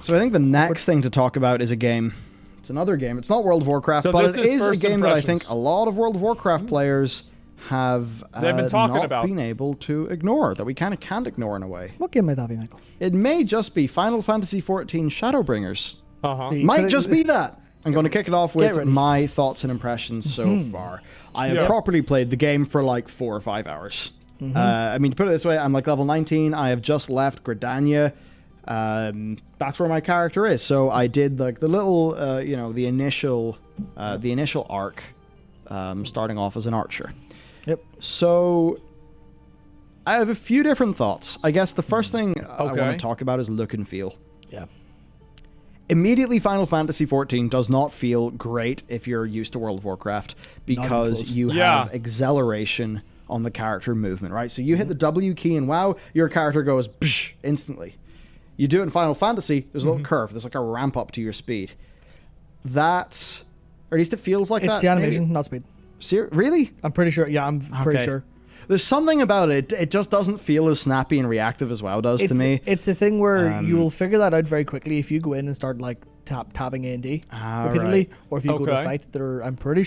So I think the next thing to talk about is a game. It's another game. It's not World of Warcraft, So but this it is is a first game that I think impressions. a lot of World of Warcraft players have They've been talking not about. been able to ignore, that we kind of can't ignore in a way. What game might that be, Michael? It may just be Final Fantasy XIV Shadowbringers. Uh-huh. Might just be that. I'm going to kick it off with ready. my thoughts and impressions so far. I have properly played the game for like 4 or 5 hours. I mean, to put it this way, I'm like level 19. I have just left Gridania. That's where my character is. So I did like the little, you know, the initial arc, starting off as an archer. Yep. So I have a few different thoughts. I guess the first thing I want Okay. to talk about is look and feel. Yeah. Immediately, Final Fantasy XIV does not feel great if you're used to World of Warcraft because close. you Yeah. have acceleration on the character movement, right? So you hit the W key in WoW, your character goes psh, instantly. You do it in Final Fantasy, there's a little curve. There's like a ramp up to your speed. That, or at least it feels like that. It's the animation, maybe. not speed. Really? I'm pretty sure. Yeah, I'm pretty sure. There's something about it. It just doesn't feel as snappy and reactive as WoW does to me. It's the thing where you will figure that out very quickly if you go in and start like tapping A&D repeatedly, right. or if you go to a Okay. fight. I'm pretty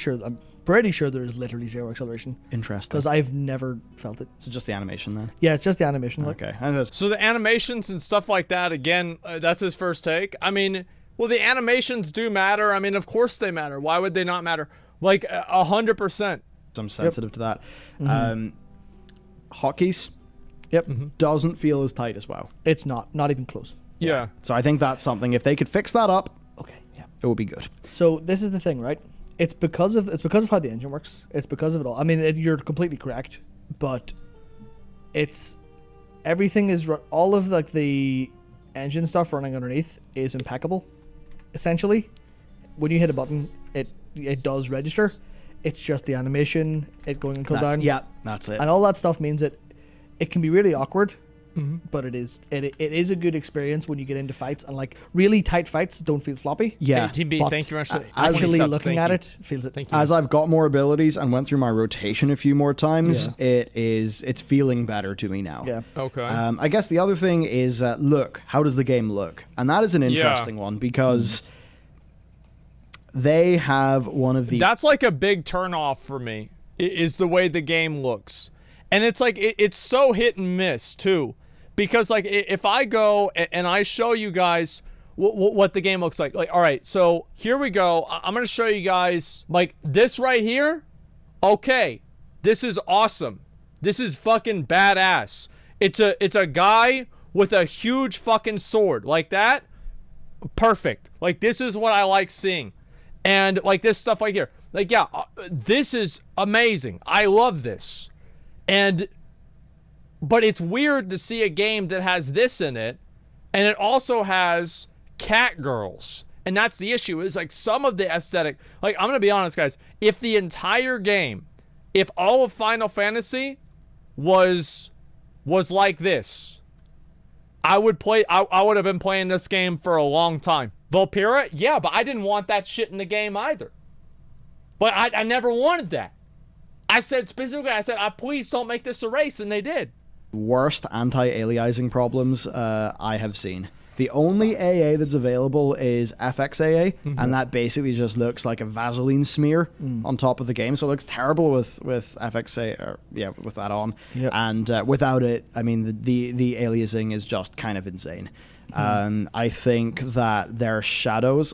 sure there's literally zero acceleration Interesting. because I've never felt it. So just the animation then. Yeah, it's just the animation. Like, Okay. I just- So the animations and stuff like that, again, that's his first take. I mean, well, the animations do matter. I mean, of course they matter. Why would they not matter? Like 100%. I'm sensitive to that. Hotkeys Yep, doesn't feel as tight as WoW. it's not even close. Yeah. So I think that's something. If they could fix that up, Okay, yeah. it would be good. So this is the thing, right? It's because of how the engine works. It's because of it all. I mean, you're completely correct, but it's everything is all of like the engine stuff running underneath is impeccable. Essentially, when you hit a button, it does register. It's just the animation, it going and come down. Yeah, that's it. And all that stuff means that it can be really awkward, but it is a good experience when you get into fights, and like really tight fights don't feel sloppy. Yeah. Hey, Team B, But thank you very much. Actually 20 subs, looking thank at you. it feels it. Thank you. As I've got more abilities and went through my rotation a few more times, Yeah. it's feeling better to me now. Yeah. Okay. I guess the other thing is look. How does the game look? And that is an interesting one because they have one of the That's like a big turnoff for me, is the way the game looks. And it's like, it's so hit and miss too. Because like, if I go and I show you guys what the game looks like, all right, so here we go. I'm going to show you guys like this right here. Okay, this is awesome. This is fucking badass. It's a guy with a huge fucking sword like that. Perfect. Like, this is what I like seeing. And like this stuff right here, like, yeah, this is amazing. I love this. But it's weird to see a game that has this in it, and it also has cat girls. And that's the issue, is like some of the aesthetic, like, I'm gonna be honest, guys, if the entire game, if all of Final Fantasy was like this, I would have been playing this game for a long time. Valkyria, yeah, but I didn't want that shit in the game either. But I never wanted that. I said specifically, please don't make this a race, and they did. worst anti-aliasing problems I have seen. The only AA that's available is FXAA, and that basically just looks like a Vaseline smear on top of the game. So it looks terrible with FXA, with that on. Yep. And without it, I mean, the aliasing is just kind of insane. I think that their shadows,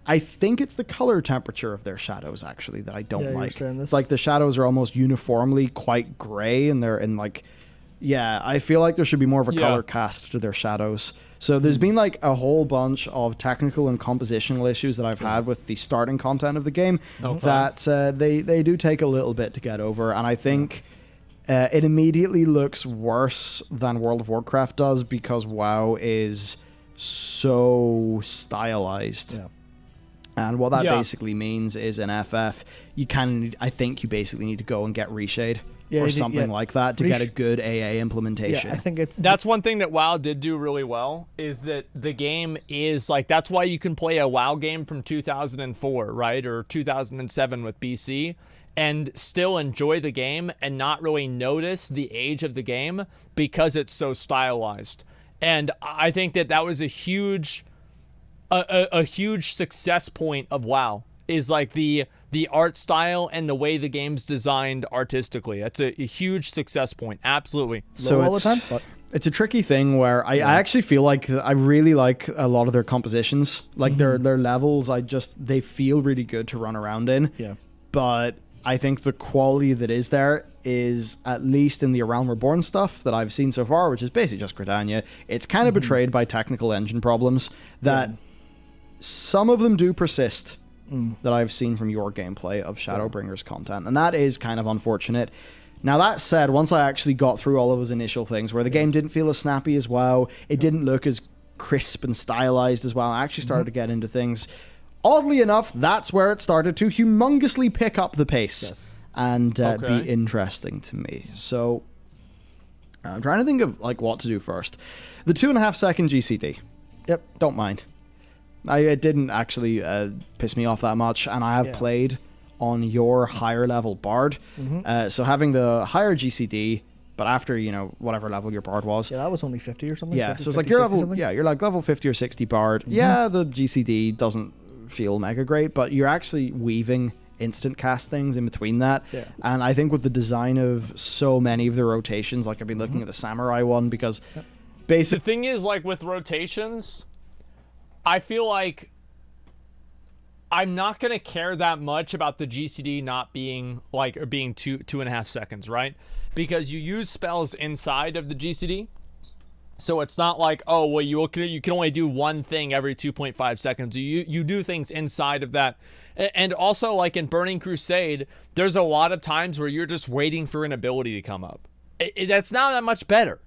I think it's the color temperature of their shadows, actually, that I don't Yeah, you were like. saying this. It's like the shadows are almost uniformly quite gray, and they're in like, yeah, I feel like there should be more of a color cast to their shadows. So there's been like a whole bunch of technical and compositional issues that I've had with the starting content of the game that they do take a little bit to get over, and I think it immediately looks worse than World of Warcraft does because WoW is so stylized. Yeah. And what that basically means is in FF, I think you basically need to go and get reshade or something like that to get a good AA implementation. Yeah, I think that's one thing that WoW did do really well, is that the game is like, that's why you can play a WoW game from 2004, right? Or 2007 with BC and still enjoy the game and not really notice the age of the game because it's so stylized. And I think that was a huge a huge success point of WoW is like the art style and the way the game's designed artistically. That's a huge success point. Absolutely. So all the time. It's a tricky thing where I actually feel like I really like a lot of their compositions, like their levels. They feel really good to run around in. Yeah. But I think the quality that is there is, at least in the Realm Reborn stuff that I've seen so far, which is basically just CatDany, it's kind of betrayed by technical engine problems that some of them do persist that I've seen from your gameplay of Shadowbringers content. And that is kind of unfortunate. Now, that said, once I actually got through all of those initial things where the game didn't feel as snappy as WoW, it didn't look as crisp and stylized as WoW, I actually started to get into things. Oddly enough, that's where it started to humongously pick up the pace and be interesting to me. So I'm trying to think of like what to do first. The 2.5 second GCD. Yep. Don't mind. It didn't actually piss me off that much, and I have played on your higher level bard. So having the higher GCD, but after, whatever level your bard was. Yeah, that was only 50 or something. Yeah, 50, so it's like 50, you're 60 level, something? you're like level 50 or 60 bard. Yeah, the GCD doesn't feel mega great, but you're actually weaving instant cast things in between that. Yeah. And I think with the design of so many of the rotations, like I've been looking at the samurai one, because The thing is, like, with rotations, I feel like I'm not going to care that much about the GCD not being, like, or being 2.5 seconds, right? Because you use spells inside of the GCD. So it's not like, oh, well, you can only do one thing every 2.5 seconds. You do things inside of that. And also, like in Burning Crusade, there's a lot of times where you're just waiting for an ability to come up. That's not that much better.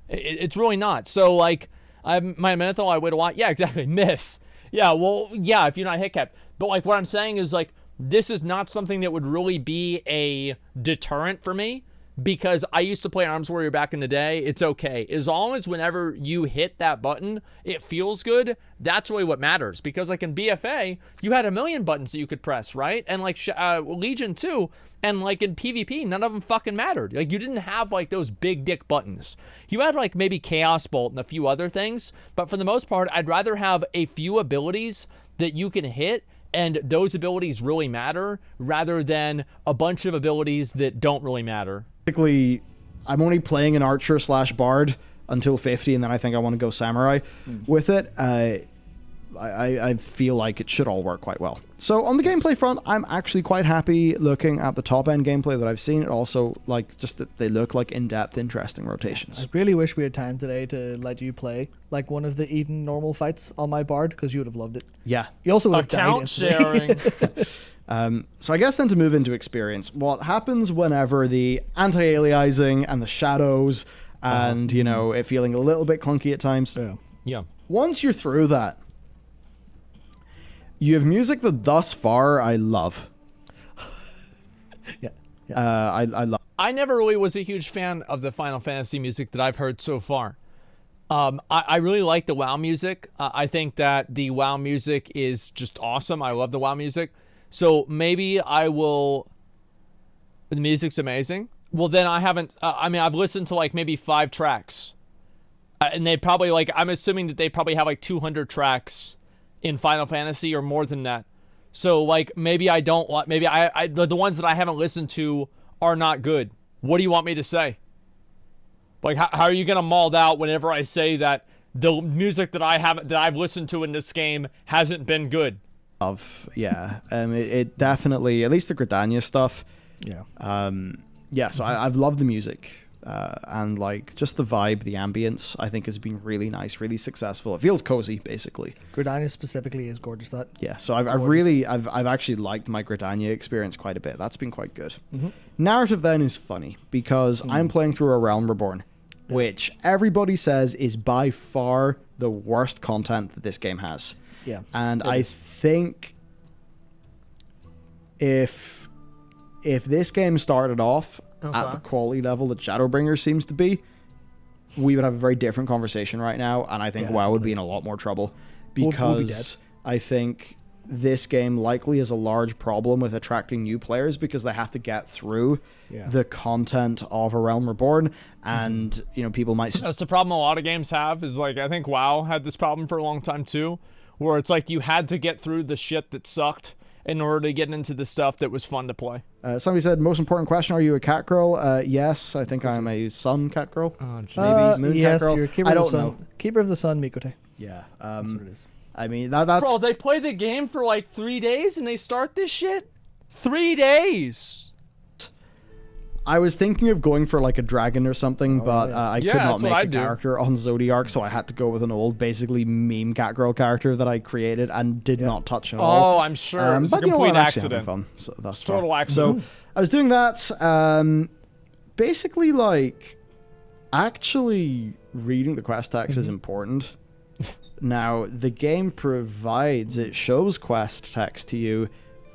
It's really not. So, like, my menthol, I would want, yeah, exactly, miss. Yeah, well, yeah, if you're not hit capped. But, like, what I'm saying is, like, this is not something that would really be a deterrent for me. Because I used to play Arms Warrior back in the day, it's okay. As long as whenever you hit that button, it feels good, that's really what matters. Because like in BFA, you had a million buttons that you could press, right? And like Legion too, and like in PvP, none of them fucking mattered. Like you didn't have like those big dick buttons. You had like maybe Chaos Bolt and a few other things, but for the most part, I'd rather have a few abilities that you can hit and those abilities really matter rather than a bunch of abilities that don't really matter. Basically, I'm only playing an archer / bard until 50, and then I think I want to go samurai with it. I feel like it should all work quite well. So on the gameplay front, I'm actually quite happy looking at the top end gameplay that I've seen. It also, like, just that they look like in-depth, interesting rotations. I really wish we had time today to let you play like one of the Eden normal fights on my bard, because you would have loved it. Yeah. You also would have Account died sharing. So I guess then to move into experience, what happens whenever the anti-aliasing and the shadows and, it feeling a little bit clunky at times. Yeah. Once you're through that, you have music that thus far I love. Yeah. I love. I never really was a huge fan of the Final Fantasy music that I've heard so far. I really like the WoW music. I think that the WoW music is just awesome. I love the WoW music. So maybe I will... The music's amazing. Well, then I haven't... I've listened to like maybe 5 tracks. And they probably like... I'm assuming that they probably have like 200 tracks in Final Fantasy or more than that. So like maybe I don't want... Maybe the ones that I haven't listened to are not good. What do you want me to say? Like how are you going to mauled out whenever I say that the music that I've listened to in this game hasn't been good? It definitely, at least the CatDany stuff. So I've loved the music and like just the vibe, the ambience I think has been really nice, really successful. It feels cozy basically. CatDany specifically is gorgeous. So I've actually liked my CatDany experience quite a bit. That's been quite good. Narrative then is funny because I'm playing through a Realm Reborn, which everybody says is by far the worst content that this game has. And I think if this game started off at the quality level that Shadowbringer seems to be, we would have a very different conversation right now, and I think WoW would be in a lot more trouble because I think this game likely has a large problem with attracting new players because they have to get through the content of a Realm Reborn, and people might... That's the problem a lot of games have, is like I think WoW had this problem for a long time too, where it's like you had to get through the shit that sucked in order to get into the stuff that was fun to play. Somebody said, most important question, are you a cat girl? Yes, I think I'm a sun cat girl. Maybe moon cat girl. You're keeper I of the don't sun. know. Keeper of the sun, Mikote. Yeah. That's what it is. I mean, that's... Bro, they play the game for like 3 days and they start this shit? 3 days! I was thinking of going for like a dragon or something, but I could not make a character on Zodiark, so I had to go with an old, basically meme catgirl character that I created and did not touch at all. Oh, I'm sure. It was a but you know what, complete I'm actually having accident. fun, so that's Total fun. accident. So I was doing that. Basically, like, actually reading the quest text is important. Now, the game provides, it shows quest text to you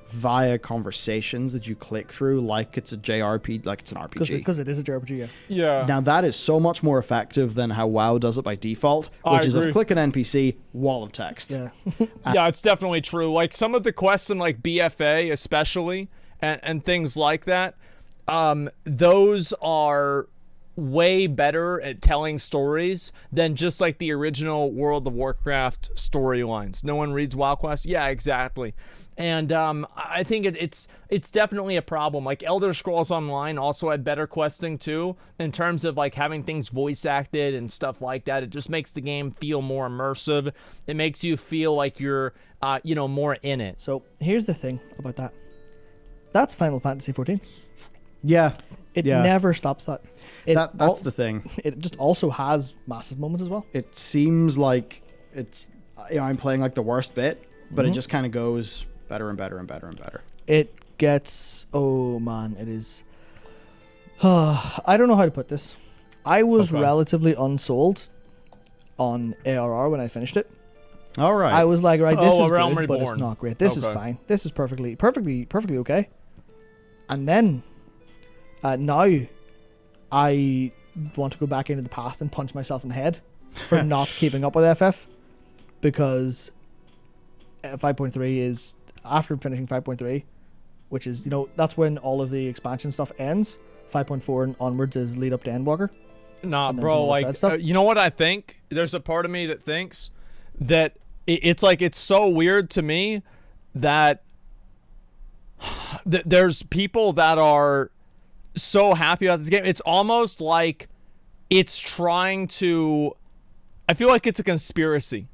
via conversations that you click through like it's a JRPG, like it's an RPG. Because it is a JRPG, yeah. Yeah. Now that is so much more effective than how WoW does it by default, I which is agree. just click an NPC, wall of text. Yeah. Yeah, it's definitely true. Like some of the quests in like BFA especially and things like that, those are way better at telling stories than just like the original World of Warcraft storylines. No one reads WoW quests? Yeah, exactly. And I think it's definitely a problem. Like Elder Scrolls Online also had better questing too, in terms of like having things voice acted and stuff like that. It just makes the game feel more immersive. It makes you feel like you're more in it. So here's the thing about that. That's Final Fantasy 14. Yeah. It yeah. never stops that. That's the thing. It just also has massive moments as well. It seems like it's, I'm playing like the worst bit, but it just kind of goes better and better and better and better. It gets, oh man, it is. I don't know how to put this. I was relatively unsold on ARR when I finished it. All right. I was like, right, this is Realm good, but it's Reborn. not great. This is fine. This is perfectly okay. And then now I want to go back into the past and punch myself in the head for not keeping up with FF, because 5.3 is, after finishing 5.3, which is, that's when all of the expansion stuff ends. 5.4 and onwards is lead up to Endwalker. Nah, bro, like, you know what I think? There's a part of me that thinks that it's like, it's so weird to me that there's people that are so happy about this game. It's almost like it's trying to, I feel like it's a conspiracy.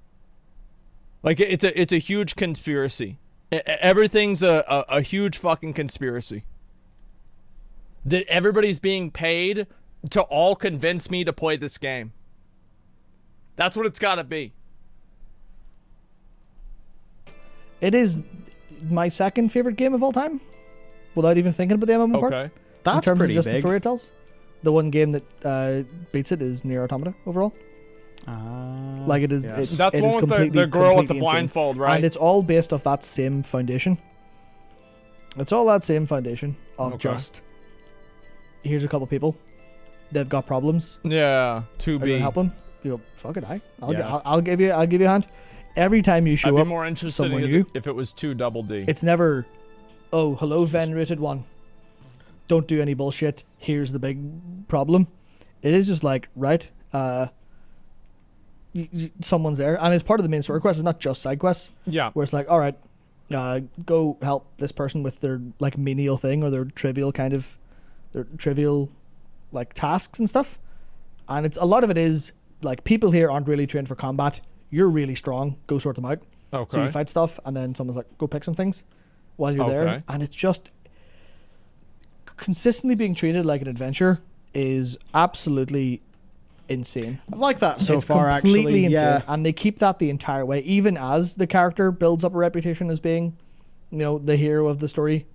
Like it's a huge conspiracy. Everything's a huge fucking conspiracy. That everybody's being paid to all convince me to play this game. That's what it's got to be. It is my second favorite game of all time, without even thinking about the MMO part. Okay. That's in terms pretty of just big. the story it tells. The one game that beats it is Nier Automata overall. Like it is, yes. That's it one is with completely, the girl with the completely insane. blindfold, right? And it's all based off that same foundation. It's all that same foundation of just, here's a couple people, they've got problems. Yeah, Are you gonna help them? You go, fuck it, I'll give you a hand. Every time you show I'd be up, more interested someone in new, if it was 2 double D. it's never, oh, hello, venerated one. Don't do any bullshit. Here's the big problem. It is just like, right, someone's there, and it's part of the main story quest. It's not just side quests. Yeah. Where it's like, all right, go help this person with their like menial thing or their trivial like tasks and stuff. And it's a lot of it is like, people here aren't really trained for combat. You're really strong. Go sort them out. Okay. So you fight stuff, and then someone's like, go pick some things while you're there. And it's just consistently being treated like an adventure is absolutely insane. I've liked that so it's far, completely actually. insane. Yeah. And they keep that the entire way, even as the character builds up a reputation as being, the hero of the story.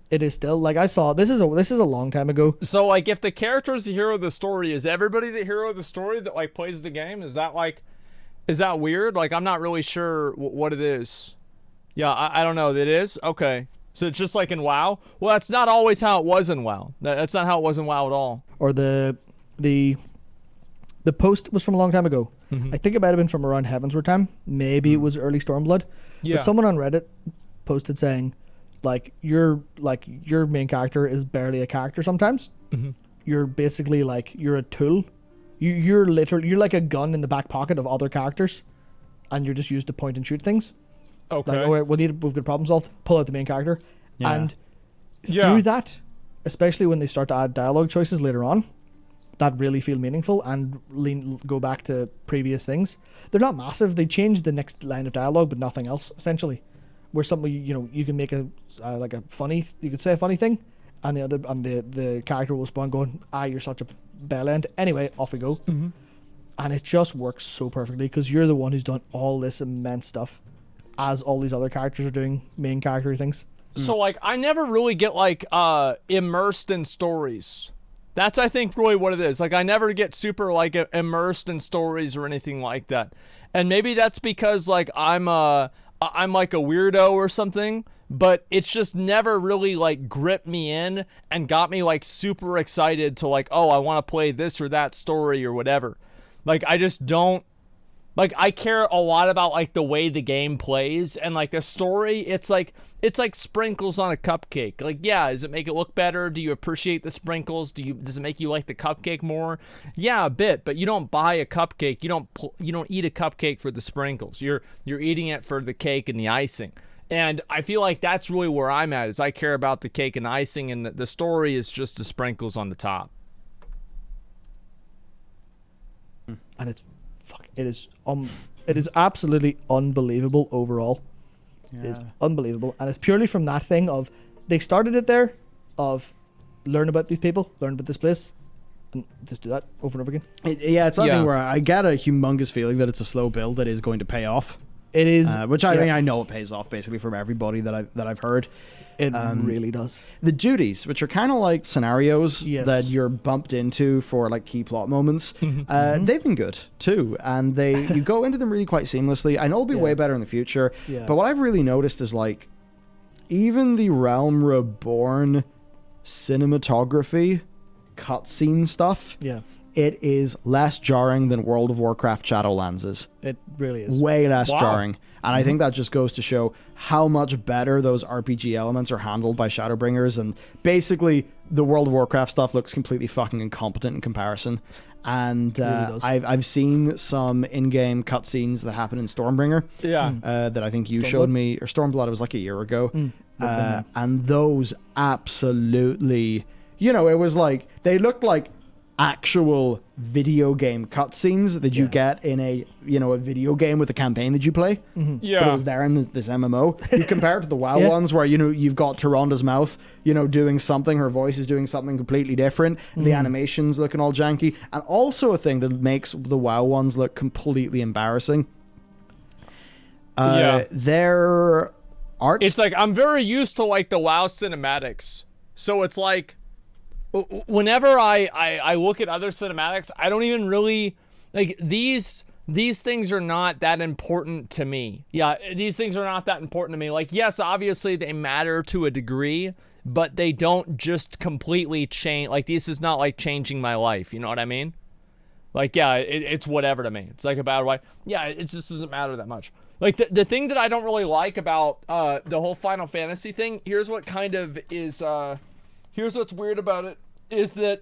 It is still, like, I saw, this is a long time ago. So, like, if the character is the hero of the story, is everybody the hero of the story that, like, plays the game? Is that weird? Like, I'm not really sure what it is. Yeah, I don't know. It is? Okay. So it's just like in WoW? Well, that's not always how it was in WoW. That's not how it was in WoW at all. Or the post was from a long time ago. Mm-hmm. I think it might have been from around Heavensward time. Maybe it was early Stormblood. Yeah. But someone on Reddit posted saying, your main character is barely a character sometimes. Mm-hmm. You're basically like, you're a tool. You're like a gun in the back pocket of other characters. and you're just used to point and shoot things. Okay. Like, we've got problem solved. Pull out the main character, and Yeah. through that, especially when they start to add dialogue choices later on, that really feel meaningful and go back to previous things. They're not massive. They change the next line of dialogue, but nothing else essentially. Where something you can make a funny, you could say a funny thing, and the character will respond going, "You're such a bell end." Anyway, off we go, and it just works so perfectly because you're the one who's done all this immense stuff, as all these other characters are doing main character things. So like I never really get like immersed in stories. That's I think really what it is. Like I never get super like immersed in stories or anything like that. And maybe that's because like I'm like a weirdo or something, but it's just never really like gripped me in and got me like super excited to like, oh, I want to play this or that story or whatever. Like I just don't. Like, I care a lot about, like, the way the game plays, and, like, the story, it's like sprinkles on a cupcake. Like, yeah, does it make it look better? Do you appreciate the sprinkles? Does it make you like the cupcake more? Yeah, a bit, but you don't buy a cupcake. You don't eat a cupcake for the sprinkles. You're eating it for the cake and the icing. And I feel like that's really where I'm at, is I care about the cake and icing, and the story is just the sprinkles on the top. And it is absolutely unbelievable overall. Yeah. It is unbelievable, and it's purely from that thing of they started it there, of learn about these people, learn about this place, and just do that over and over again. It's that thing where I get a humongous feeling that it's a slow build that is going to pay off. It is, which I know it pays off basically from everybody that I've heard. It really does. The duties, which are kind of like scenarios that you're bumped into for like key plot moments, they've been good too, and you go into them really quite seamlessly. I know it'll be way better in the future, but what I've really noticed is like even the Realm Reborn cinematography, cutscene stuff. Yeah. It is less jarring than World of Warcraft Shadowlands is. It really is. Way less jarring. And I think that just goes to show how much better those RPG elements are handled by Shadowbringers. And basically, the World of Warcraft stuff looks completely fucking incompetent in comparison. And really I've seen some in-game cutscenes that happen in Stormbringer. That I think you showed me. Or Stormblood, it was like a year ago. And those absolutely... it was like... They looked like actual video game cutscenes that you get in a video game with a campaign that you play. But it was there in this MMO. You compare it to the WoW ones where you've got Tyronda's mouth doing something, her voice is doing something completely different, the animations looking all janky, and also a thing that makes the WoW ones look completely embarrassing. Their art, it's like I'm very used to like the WoW cinematics, so it's like whenever I look at other cinematics, I don't even really like these things are not that important to me. These things are not that important to me. Like, yes, obviously they matter to a degree, but they don't just completely change. Like, this is not like changing my life. You know what I mean? Like, it's whatever to me. It's like about why. It just doesn't matter that much. Like the thing that I don't really like about the whole Final Fantasy thing. Here's what kind of is. Here's what's weird about it is that,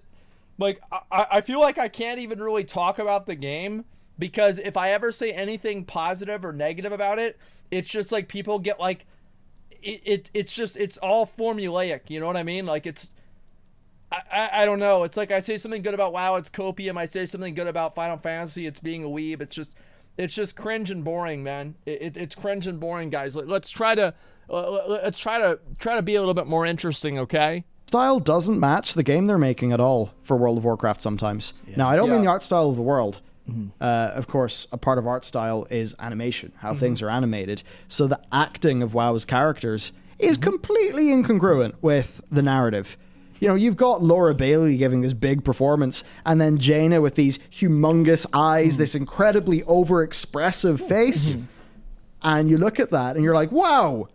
like, I feel like I can't even really talk about the game because if I ever say anything positive or negative about it, it's just like people get like, it's all formulaic. You know what I mean? Like I don't know. It's like I say something good about WoW, it's copium. I say something good about Final Fantasy, it's being a weeb. It's just cringe and boring, man. It's cringe and boring, guys. Let's try to be a little bit more interesting, okay? Style doesn't match the game they're making at all for World of Warcraft sometimes. Now, I don't mean the art style of the world. Of course, a part of art style is animation, how things are animated. So the acting of WoW's characters is completely incongruent with the narrative. You've got Laura Bailey giving this big performance, and then Jaina with these humongous eyes, this incredibly overexpressive face. And you look at that and you're like, wow,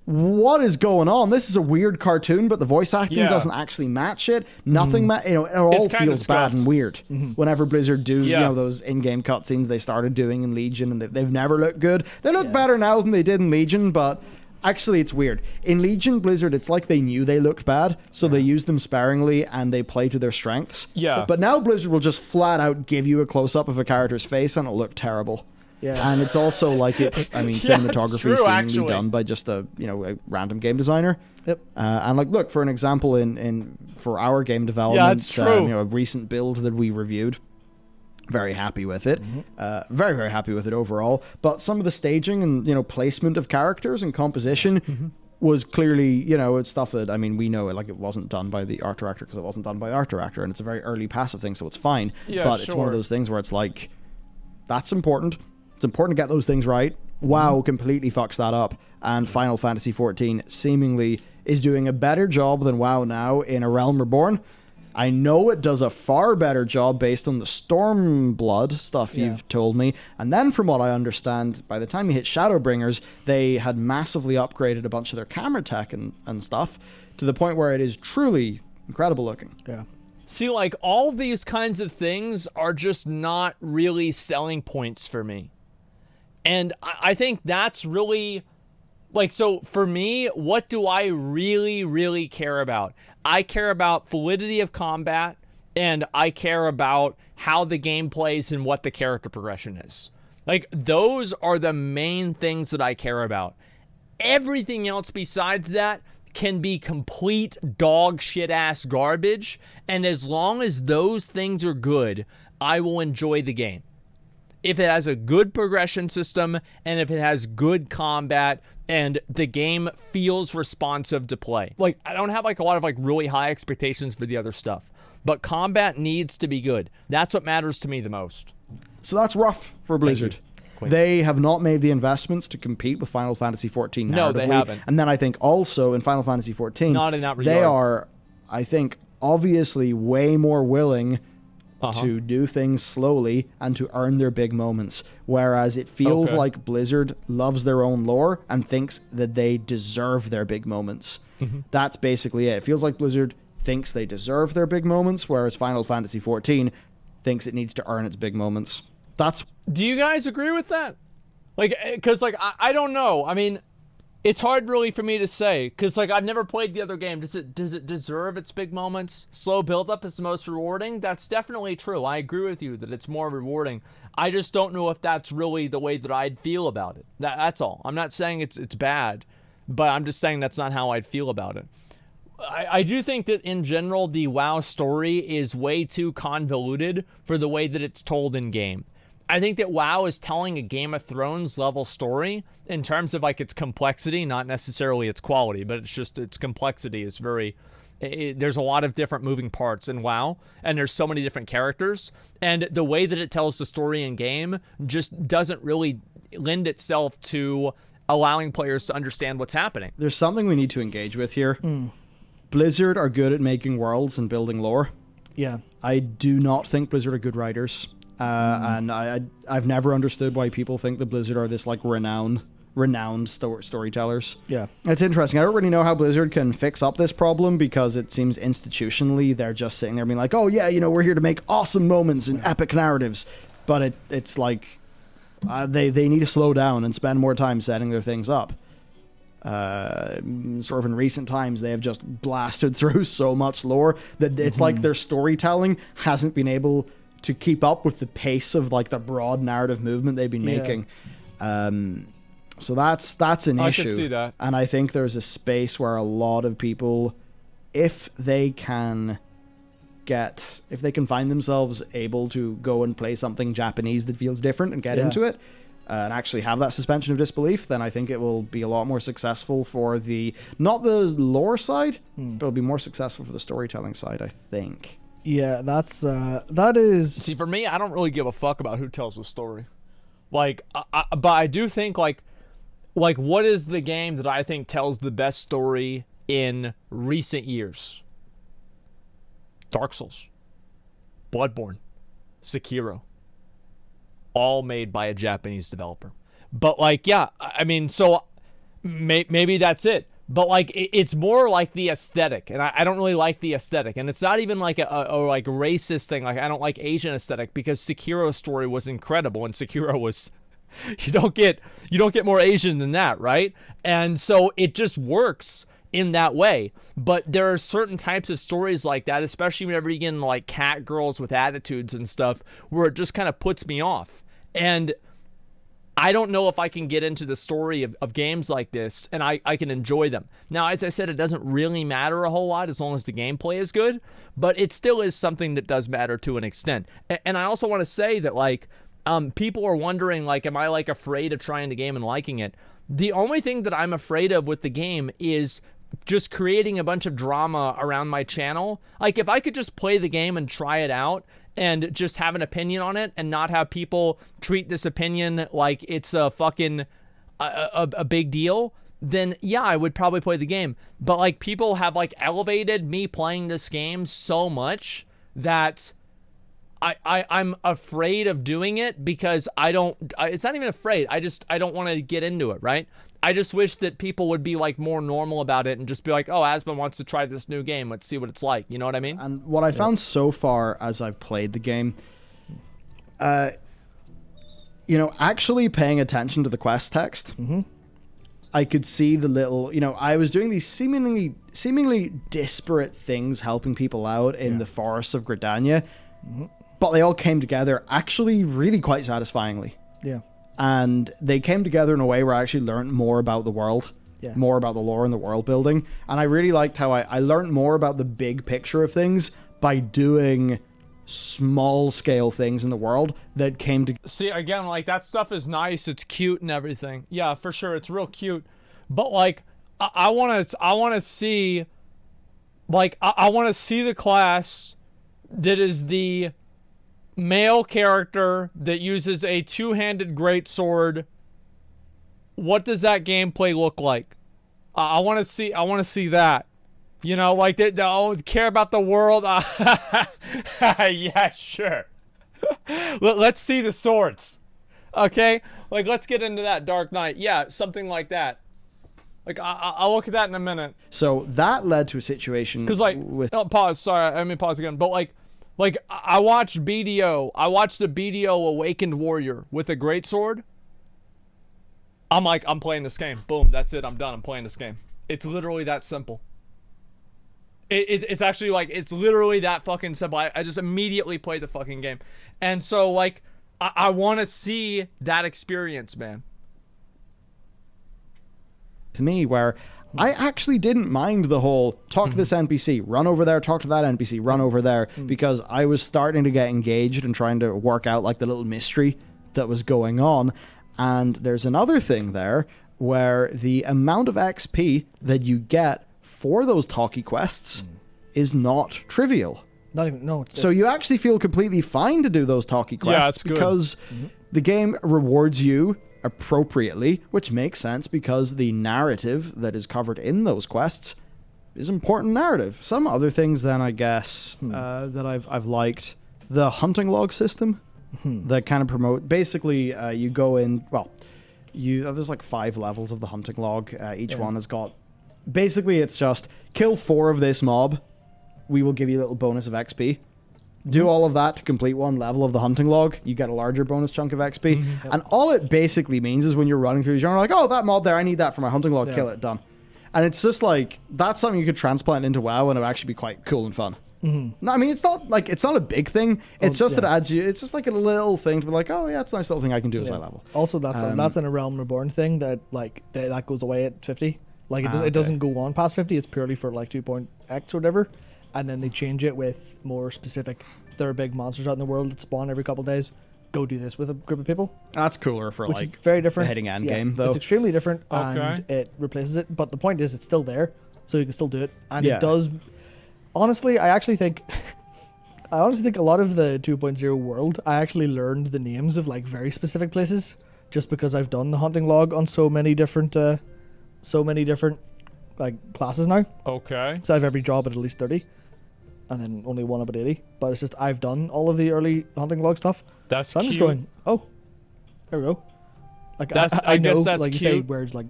what is going on? This is a weird cartoon, but the voice acting doesn't actually match it. Nothing, it all feels bad and weird. Whenever Blizzard do, those in-game cutscenes they started doing in Legion, and they've never looked good. They look better now than they did in Legion, but actually it's weird. In Legion, Blizzard, it's like they knew they looked bad, so they use them sparingly and they play to their strengths. But now Blizzard will just flat out give you a close-up of a character's face and it'll look terrible. Yeah. And it's also like it. I mean, Yeah, it's cinematography true, seemingly actually. done by just a random game designer. Yep. And like, look, for an example, for our game development, it's true. a recent build that we reviewed, very happy with it, very very happy with it overall. But some of the staging and placement of characters and composition was clearly it's stuff that we know like it wasn't done by the art director because it wasn't done by the art director, and it's a very early passive thing, so it's fine. Yeah, but it's one of those things where it's like that's important. It's important to get those things right. WoW completely fucks that up, and Final Fantasy XIV seemingly is doing a better job than WoW now in A Realm Reborn. I know it does a far better job based on the Stormblood stuff you've told me. And then from what I understand, by the time you hit Shadowbringers, they had massively upgraded a bunch of their camera tech and stuff to the point where it is truly incredible looking. Yeah. See, like, all these kinds of things are just not really selling points for me. And I think that's really... Like, so for me, what do I really, really care about? I care about fluidity of combat, and I care about how the game plays and what the character progression is. Like, those are the main things that I care about. Everything else besides that can be complete dog shit ass garbage, and as long as those things are good, I will enjoy the game. If it has a good progression system, and if it has good combat, and the game feels responsive to play. Like, I don't have like a lot of like really high expectations for the other stuff, but combat needs to be good. That's what matters to me the most. So that's rough for Blizzard. They have not made the investments to compete with Final Fantasy XIV narratively. No, they haven't. And then I think also in Final Fantasy XIV, Not in that regard. they are, I think, obviously way more willing to do things slowly and to earn their big moments. Whereas it feels like Blizzard loves their own lore and thinks that they deserve their big moments. That's basically it. It feels like Blizzard thinks they deserve their big moments, whereas Final Fantasy XIV thinks it needs to earn its big moments. Do you guys agree with that? Like, because like I don't know. I mean, it's hard really for me to say because like I've never played the other game. Does it deserve its big moments? Slow build up is the most rewarding. That's definitely true. I agree with you that it's more rewarding. I just don't know if that's really the way that I'd feel about it. That's all. I'm not saying it's bad, but I'm just saying that's not how I'd feel about it. I do think that in general the WoW story is way too convoluted for the way that it's told in game. I think that WoW is telling a Game of Thrones level story in terms of like its complexity, not necessarily its quality, but it's just its complexity is very... there's a lot of different moving parts in WoW, and there's so many different characters, and the way that it tells the story in game just doesn't really lend itself to allowing players to understand what's happening. There's something we need to engage with here. Blizzard are good at making worlds and building lore. Yeah. I do not think Blizzard are good writers. And I've never understood why people think that Blizzard are this like renowned storytellers. Yeah. It's interesting. I don't really know how Blizzard can fix up this problem because it seems institutionally they're just sitting there being like, oh yeah, we're here to make awesome moments and epic narratives. But it's like they need to slow down and spend more time setting their things up. Sort of in recent times they have just blasted through so much lore that it's like their storytelling hasn't been able to keep up with the pace of like the broad narrative movement they've been making. So that's an issue. I can see that. And I think there's a space where a lot of people, if they can find themselves able to go and play something Japanese that feels different and get into it, and actually have that suspension of disbelief, then I think it will be a lot more successful for not the lore side, but it'll be more successful for the storytelling side, I think. Yeah, that is... See, for me, I don't really give a fuck about who tells the story. Like, but I do think, like, what is the game that I think tells the best story in recent years? Dark Souls, Bloodborne, Sekiro. All made by a Japanese developer. But, like, yeah, I mean, so maybe that's it. But like it's more like the aesthetic, and I don't really like the aesthetic, and it's not even like a like racist thing. Like I don't like Asian aesthetic because Sekiro's story was incredible, and Sekiro was you don't get more Asian than that, right? And so it just works in that way. But there are certain types of stories like that, especially whenever you get into like cat girls with attitudes and stuff, where it just kind of puts me off. And I don't know if I can get into the story of games like this and I can enjoy them. Now, as I said, it doesn't really matter a whole lot as long as the gameplay is good, but it still is something that does matter to an extent. And I also want to say that, like, people are wondering, like, am I, like, afraid of trying the game and liking it? The only thing that I'm afraid of with the game is just creating a bunch of drama around my channel. Like, if I could just play the game and try it out and just have an opinion on it and not have people treat this opinion like it's a fucking a big deal, then yeah, I would probably play the game. But, like, people have, like, elevated me playing this game so much that I'm afraid of doing it because it's not even afraid. I don't want to get into it, right? I just wish that people would be, like, more normal about it and just be like, oh, Asmon wants to try this new game. Let's see what it's like. You know what I mean? And what I found so far as I've played the game, you know, actually paying attention to the quest text, I could see the little, you know, I was doing these seemingly disparate things helping people out in the forests of Gridania, but they all came together actually really quite satisfyingly. Yeah. And they came together in a way where I actually learned more about the world, more about the lore and the world building. And I really liked how I learned more about the big picture of things by doing small scale things in the world that came to... See, again, like, that stuff is nice. It's cute and everything. Yeah, for sure. It's real cute. But, like, I want to see, like, I want to see the class that is the male character that uses a two-handed greatsword. What does that gameplay look like? I want to see that. You know, like, they don't care about the world. Yeah, sure. Let's see the swords. Okay? Like, let's get into that Dark Knight. Yeah, something like that. Like, I'll look at that in a minute. So that led to a situation because, like, with... Oh, pause. Sorry, I mean pause again. But, like, I watched BDO. I watched the BDO Awakened Warrior with a greatsword. I'm like, I'm playing this game. Boom, that's it. I'm done. I'm playing this game. It's literally that simple. It's actually, like, it's literally that fucking simple. I just immediately played the fucking game. And so, like, I want to see that experience, man. To me, where I actually didn't mind the whole talk to this NPC, run over there, talk to that NPC, run over there, because I was starting to get engaged and trying to work out, like, the little mystery that was going on. And there's another thing there where the amount of XP that you get for those talkie quests is not trivial. Not even, no. So you actually feel completely fine to do those talkie quests because the game rewards you appropriately, which makes sense because the narrative that is covered in those quests is important narrative. Some other things then, I guess, that I've liked. The hunting log system that kind of promote, basically you go in, well, there's like 5 levels of the hunting log. Each one has got, basically it's just kill 4 of this mob, we will give you a little bonus of XP. Do all of that to complete 1 level of the hunting log, you get a larger bonus chunk of XP. And all it basically means is when you're running through the genre, like, oh, that mob there, I need that for my hunting log, kill it, done. And it's just like, that's something you could transplant into WoW and it would actually be quite cool and fun. No, I mean, it's not a big thing. It's just that it adds you, it's just like a little thing to be like, oh yeah, it's a nice little thing I can do as I level. Also, that's in a Realm Reborn thing that, like, that goes away at 50. Like, it doesn't go on past 50. It's purely for, like, 2.x or whatever. And then they change it with more specific, there are big monsters out in the world that spawn every couple of days. Go do this with a group of people. That's cooler for, which like, is very different. Heading end game, though. It's extremely different, and it replaces it. But the point is, it's still there, so you can still do it. And it does... Honestly, I honestly think a lot of the 2.0 world, I actually learned the names of, like, very specific places just because I've done the hunting log on so many different like, classes now. Okay. So I have every job at least 30. And then only one up at 80. But it's just, I've done all of the early hunting log stuff. That's so I'm cute. just going, oh, there we go. Like, I know, guess that's like cute. you say, where it's like,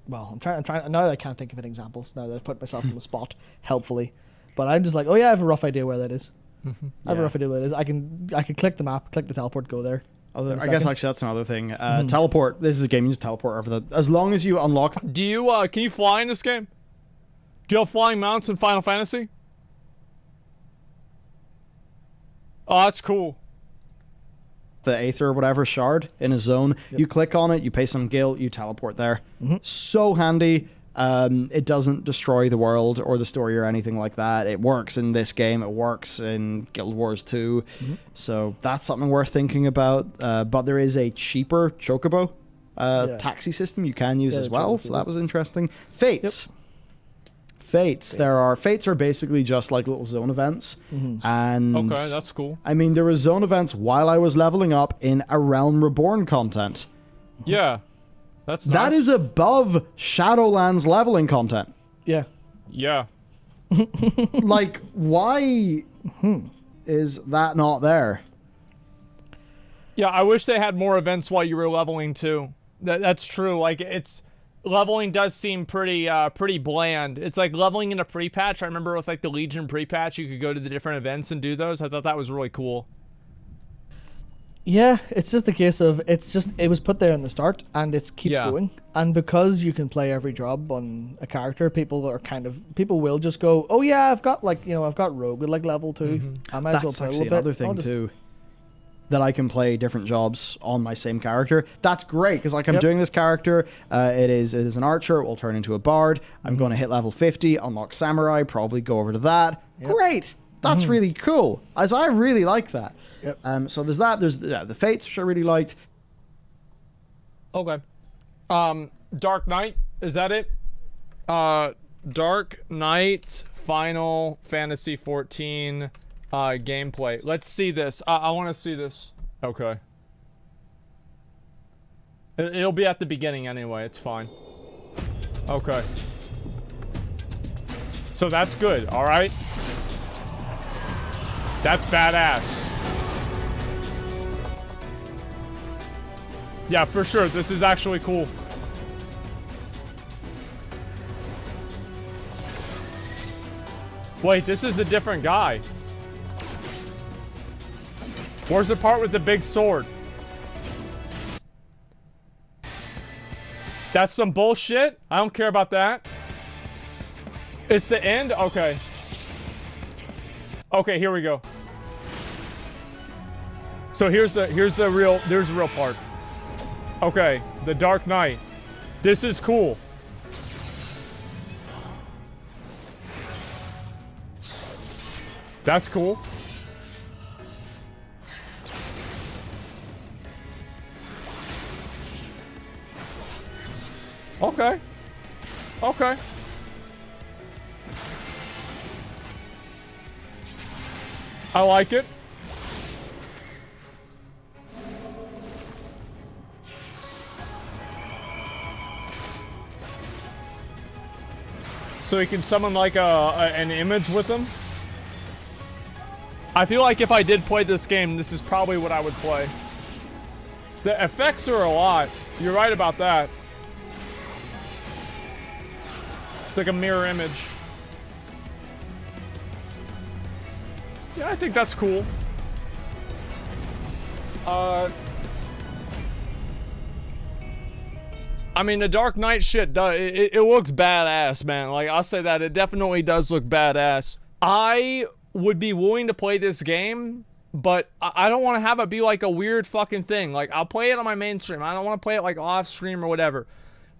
well, I'm trying, now that I can't think of any examples, now that I've put myself on the spot, helpfully. But I'm just like, oh yeah, I have a rough idea where that is. I have a rough idea where that is. I can click the map, click the teleport, go there. I guess actually that's another thing. Teleport, this is a game you just teleport over as long as you unlock... Do you, can you fly in this game? Do you have flying mounts in Final Fantasy? Oh, that's cool. the Aether or whatever shard in a zone. You click on it, you pay some gil, you teleport there. So handy. It doesn't destroy the world or the story or anything like that. It works in this game. It works in Guild Wars 2. So that's something worth thinking about. But there is a cheaper Chocobo taxi system you can use as well. So that was interesting. Fates. Fates. Fates are basically just like little zone events. And okay, that's cool. I mean, there were zone events while I was leveling up in a Realm Reborn content. Yeah. That's nice. That is above Shadowlands leveling content. Yeah. Yeah. Like, why is that not there? Yeah, I wish they had more events while you were leveling too. That's true. Like, it's leveling does seem pretty bland. It's like leveling in a pre-patch. I remember with like the Legion pre-patch, you could go to the different events and do those. I thought that was really cool. Yeah, it's just a case of it was put there in the start and it keeps going. And because you can play every job on a character, people will just go, oh yeah, I've got rogue with like level 2. I might as well play a little bit. Another thing too, that I can play different jobs on my same character. That's great because like I'm doing this character. It is an archer. It will turn into a bard. I'm going to hit level 50, unlock samurai, probably go over to that. Great. That's really cool. As I really like that. So there's that. There's the Fates, which I really liked. Okay. Dark Knight, is that it? Dark Knight Final Fantasy 14 gameplay. Let's see this. I want to see this. Okay. It'll be at the beginning anyway. It's fine. Okay. So that's good. All right. That's badass. Yeah, for sure. This is actually cool. Wait, this is a different guy. Where's the part with the big sword? That's some bullshit. I don't care about that. It's the end? Okay. Okay, here we go. So here's the real part. Okay, the Dark Knight. This is cool. That's cool. Okay. Okay. I like it. So he can summon like an image with him. I feel like if I did play this game, this is probably what I would play. The effects are a lot. You're right about that. It's like a mirror image. Yeah, I think that's cool. I mean, the Dark Knight shit, it looks badass, man. Like, I'll say that. It definitely does look badass. I would be willing to play this game, but I don't want to have it be like a weird fucking thing. Like, I'll play it on my main stream. I don't want to play it like off stream or whatever.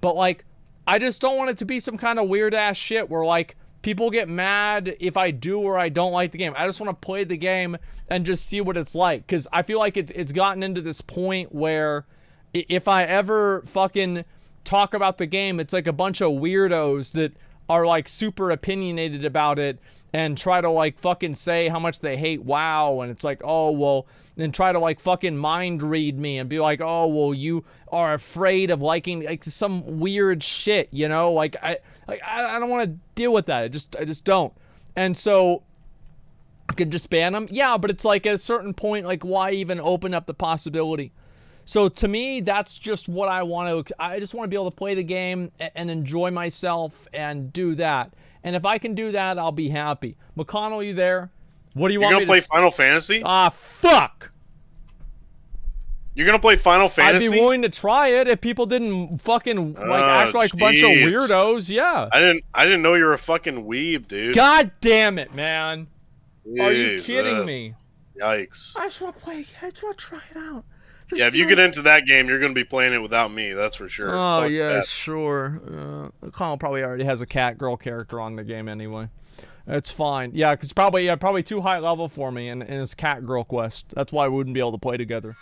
But like, I just don't want it to be some kind of weird ass shit where like people get mad if I do or I don't like the game. I just want to play the game and just see what it's like. Because I feel like it's gotten into this point where if I ever fucking talk about the game, it's like a bunch of weirdos that are like super opinionated about it and try to like fucking say how much they hate WoW, and it's like, oh well, then try to like fucking mind read me and be like, oh well, you are afraid of liking like some weird shit, you know? Like I don't want to deal with that. I just don't. And so I could just ban them. Yeah, but it's like at a certain point, like why even open up the possibility? So to me, that's just what I want to. I just want to be able to play the game and enjoy myself and do that. And if I can do that, I'll be happy. McConnell, you there? What do you want me to play Final Fantasy? Ah, fuck. You're gonna play Final Fantasy? I'd be willing to try it if people didn't fucking like act like a bunch of weirdos. Yeah. I didn't know you were a fucking weeb, dude. God damn it, man. Jesus. Are you kidding me? Yikes. I just want to play. I just want to try it out. Yeah, if you get into that game, you're going to be playing it without me. That's for sure. Oh, Fuck yeah, that. sure. Kyle probably already has a cat girl character on the game anyway. It's fine. Yeah, because probably too high level for me in his cat girl quest. That's why we wouldn't be able to play together.